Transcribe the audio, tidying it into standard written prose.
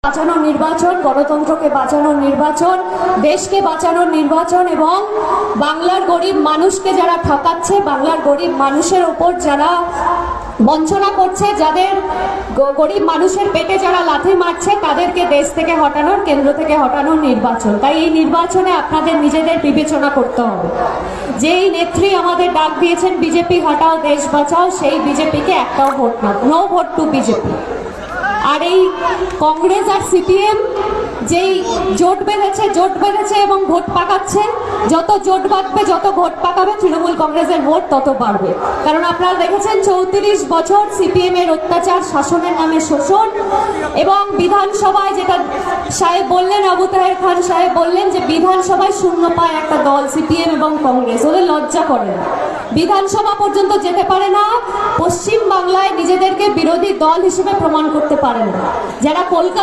বাঁচানোর নির্বাচন, গণতন্ত্রকে বাঁচানোর নির্বাচন, দেশকে বাঁচানোর নির্বাচন এবং বাংলার গরিব মানুষকে যারা ঠকাচ্ছে, বাংলার গরিব মানুষের ওপর যারা বঞ্চনা করছে, যাদের গরিব মানুষের পেটে যারা লাথি মারছে, তাদেরকে দেশ থেকে হটানোর, কেন্দ্র থেকে হটানোর নির্বাচন। তাই এই নির্বাচনে আপনাদের নিজেদের বিবেচনা করতে হবে। যেই নেত্রী আমাদের ডাক দিয়েছেন বিজেপি হটাও দেশ বাঁচাও, সেই বিজেপিকে একটাও ভোট না, নো ভোট টু বিজেপি। আর এই কংগ্রেস আর সিপিএম যেই জোট বেঁধেছে এবং ভোট পাকাচ্ছে, যত জোট বাঁধবে, যত ভোট পাকাবে, তৃণমূল কংগ্রেসের ভোট তত বাড়বে। কারণ আপনারা দেখেছেন 34 বছর সিপিএম এর অত্যাচার, শাসনের নামে শোষণ, এবং বিধানসভায় যেটা সাহেব বললেন, আবু তাহের খান সাহেব বললেন যে বিধানসভায় শূন্য পায় একটা দল, সিপিএম এবং কংগ্রেস। ওদের লজ্জা করে না, বিধানসভা পর্যন্ত যেতে পারে না, পশ্চিম বাংলায় নিজেদেরকে বিরোধী দল হিসেবে প্রমাণ করতে পারে না। যারা কলকাতা